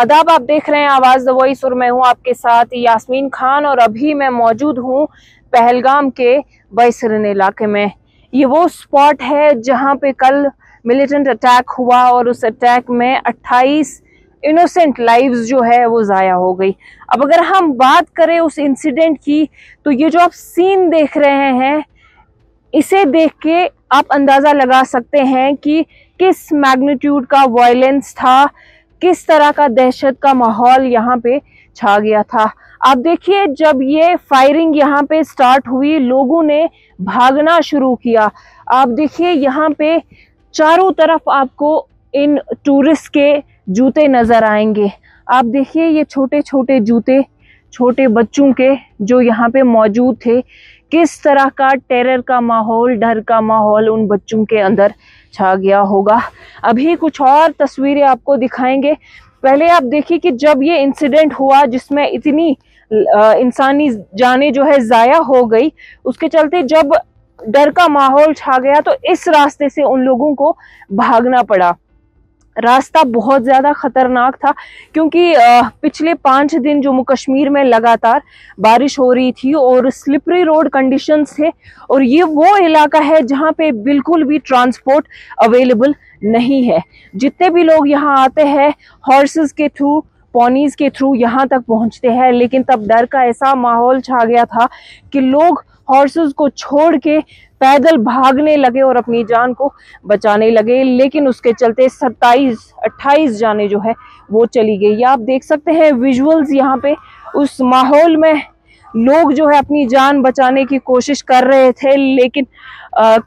आदाब, आप देख रहे हैं आवाज द वॉइस और मैं हूं आपके साथ यास्मीन खान। और अभी मैं मौजूद हूं पहलगाम के बैसरन इलाके में। ये वो स्पॉट है जहां पे कल मिलिटेंट अटैक हुआ और उस अटैक में 28 इनोसेंट लाइव्स जो है वो ज़ाया हो गई। अब अगर हम बात करें उस इंसिडेंट की, तो ये जो आप सीन देख रहे हैं, इसे देख के आप अंदाज़ा लगा सकते हैं कि किस मैग्नीट्यूड का वायलेंस था, किस तरह का दहशत का माहौल यहाँ पे छा गया था। आप देखिए, जब ये फायरिंग यहाँ पे स्टार्ट हुई, लोगों ने भागना शुरू किया। आप देखिए, यहाँ पे चारों तरफ आपको इन टूरिस्ट के जूते नजर आएंगे। आप देखिए, ये छोटे छोटे जूते छोटे बच्चों के जो यहाँ पे मौजूद थे, किस तरह का टेरर का माहौल, डर का माहौल उन बच्चों के अंदर छा गया होगा। अभी कुछ और तस्वीरें आपको दिखाएंगे। पहले आप देखिए कि जब ये इंसिडेंट हुआ जिसमें इतनी इंसानी जानें जो है ज़ाया हो गई, उसके चलते जब डर का माहौल छा गया तो इस रास्ते से उन लोगों को भागना पड़ा। रास्ता बहुत ज़्यादा ख़तरनाक था क्योंकि पिछले 5 दिन जम्मू कश्मीर में लगातार बारिश हो रही थी और स्लिपरी रोड कंडीशंस थे। और ये वो इलाका है जहाँ पे बिल्कुल भी ट्रांसपोर्ट अवेलेबल नहीं है। जितने भी लोग यहाँ आते हैं, हॉर्सेस के थ्रू, पॉनीज के थ्रू यहाँ तक पहुँचते हैं, लेकिन तब डर का ऐसा माहौल छा गया था कि लोग हॉर्सेस को छोड़ के पैदल भागने लगे और अपनी जान को बचाने लगे। लेकिन उसके चलते 27-28 जाने जो है वो चली गई। आप देख सकते हैं विजुअल्स यहाँ पे। उस माहौल में लोग जो है अपनी जान बचाने की कोशिश कर रहे थे, लेकिन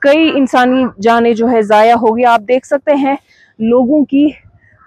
कई इंसानी जाने जो है ज़ाया हो गई। आप देख सकते हैं लोगों की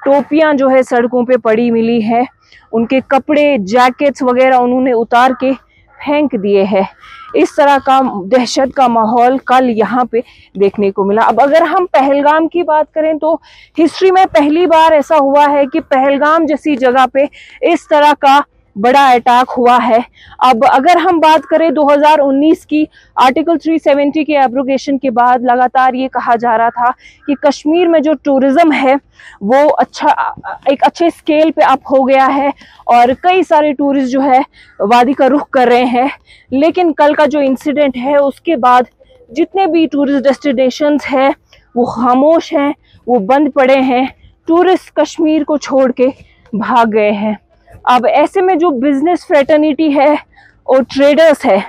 टोपियां जो है सड़कों पे पड़ी मिली है, उनके कपड़े, जैकेट्स वगैरह उन्होंने उतार के फेंक दिए हैं। इस तरह का दहशत का माहौल कल यहाँ पे देखने को मिला। अब अगर हम पहलगाम की बात करें तो हिस्ट्री में पहली बार ऐसा हुआ है कि पहलगाम जैसी जगह पे इस तरह का बड़ा अटैक हुआ है। अब अगर हम बात करें 2019 की, आर्टिकल 370 के एब्रोगेशन के बाद लगातार ये कहा जा रहा था कि कश्मीर में जो टूरिज्म है वो एक अच्छे स्केल पे अप हो गया है और कई सारे टूरिस्ट जो है वादी का रुख कर रहे हैं। लेकिन कल का जो इंसिडेंट है उसके बाद जितने भी टूरिस्ट डेस्टिनेशंस हैं वो खामोश हैं, वो बंद पड़े हैं। टूरिस्ट कश्मीर को छोड़ के भाग गए हैं। अब ऐसे में जो बिजनेस फ्रेटर्निटी है और ट्रेडर्स है,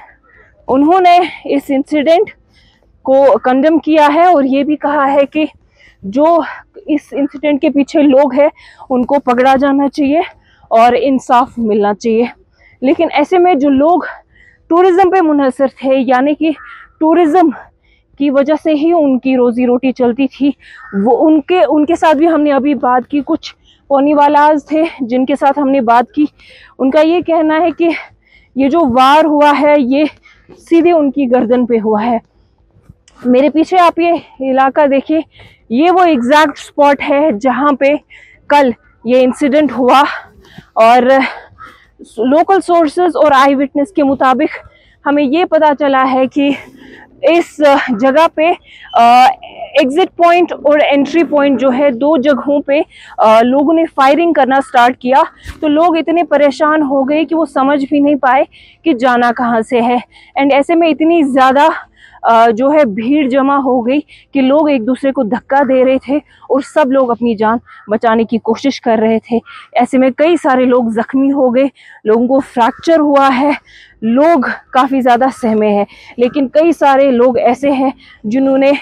उन्होंने इस इंसिडेंट को कंडेम किया है और ये भी कहा है कि जो इस इंसिडेंट के पीछे लोग हैं उनको पकड़ा जाना चाहिए और इंसाफ मिलना चाहिए। लेकिन ऐसे में जो लोग टूरिज्म पे मुनहसर थे, यानी कि टूरिज्म की वजह से ही उनकी रोजी रोटी चलती थी, वो उनके साथ भी हमने अभी बात की। कुछ पोनीवालाज थे जिनके साथ हमने बात की, उनका ये कहना है कि ये जो वार हुआ है ये सीधे उनकी गर्दन पे हुआ है। मेरे पीछे आप ये इलाका देखिए, ये वो एग्जैक्ट स्पॉट है जहाँ पे कल ये इंसिडेंट हुआ। और लोकल सोर्सेज और आई विटनेस के मुताबिक हमें ये पता चला है कि इस जगह पे एग्जिट पॉइंट और एंट्री पॉइंट जो है, 2 जगहों पे लोगों ने फायरिंग करना स्टार्ट किया। तो लोग इतने परेशान हो गए कि वो समझ भी नहीं पाए कि जाना कहाँ से है। एंड ऐसे में इतनी ज़्यादा जो है भीड़ जमा हो गई कि लोग एक दूसरे को धक्का दे रहे थे और सब लोग अपनी जान बचाने की कोशिश कर रहे थे। ऐसे में कई सारे लोग जख्मी हो गए, लोगों को फ्रैक्चर हुआ है, लोग काफ़ी ज़्यादा सहमे हैं। लेकिन कई सारे लोग ऐसे हैं जिन्होंने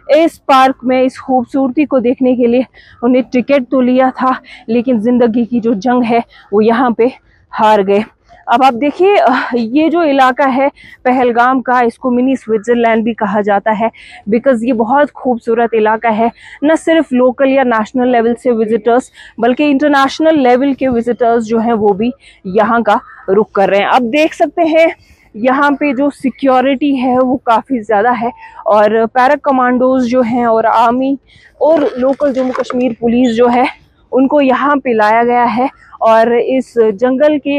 इस पार्क में इस खूबसूरती को देखने के लिए उन्हें टिकट तो लिया था, लेकिन ज़िंदगी की जो जंग है वो यहाँ पे हार गए। अब आप देखिए, ये जो इलाका है पहलगाम का, इसको मिनी स्विट्ज़रलैंड भी कहा जाता है, बिकॉज़ ये बहुत खूबसूरत इलाका है। न सिर्फ लोकल या नेशनल लेवल से विजिटर्स, बल्कि इंटरनेशनल लेवल के विजिटर्स जो हैं वो भी यहाँ का रुख कर रहे हैं। अब देख सकते हैं यहाँ पे जो सिक्योरिटी है वो काफ़ी ज़्यादा है और पैरा कमांडोज जो हैं और आर्मी और लोकल जम्मू कश्मीर पुलिस जो है उनको यहाँ पे लाया गया है और इस जंगल के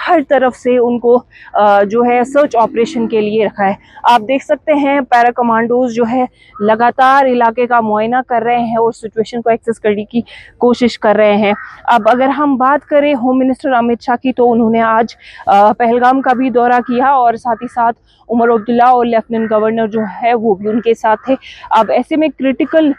हर तरफ से उनको जो है सर्च ऑपरेशन के लिए रखा है। आप देख सकते हैं पैरा कमांडोज जो है लगातार इलाके का मुआयना कर रहे हैं और सिचुएशन को एक्सेस करने की कोशिश कर रहे हैं। अब अगर हम बात करें होम मिनिस्टर अमित शाह की, तो उन्होंने आज पहलगाम का भी दौरा किया और साथ ही साथ उमर अब्दुल्ला और लेफ्टिनेंट गवर्नर जो है वो भी उनके साथ थे। अब ऐसे में क्रिटिकल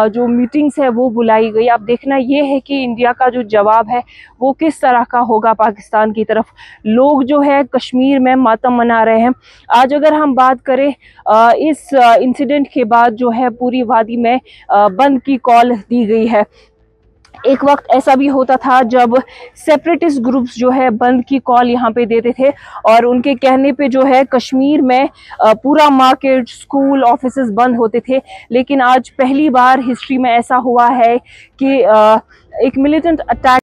जो मीटिंग्स है वो बुलाई गई। अब देखना ये है कि इंडिया का जो जवाब है वो किस तरह का होगा पाकिस्तान की तरफ। लोग जो है कश्मीर में मातम मना रहे हैं। आज अगर हम बात करें इस इंसिडेंट के बाद जो है पूरी वादी में बंद की कॉल दी गई है। एक वक्त ऐसा भी होता था जब सेपरेटिस्ट ग्रुप्स जो है बंद की कॉल यहाँ पे देते थे और उनके कहने पे जो है कश्मीर में पूरा मार्केट, स्कूल, ऑफिसेज बंद होते थे। लेकिन आज पहली बार हिस्ट्री में ऐसा हुआ है कि एक मिलिटेंट अटैक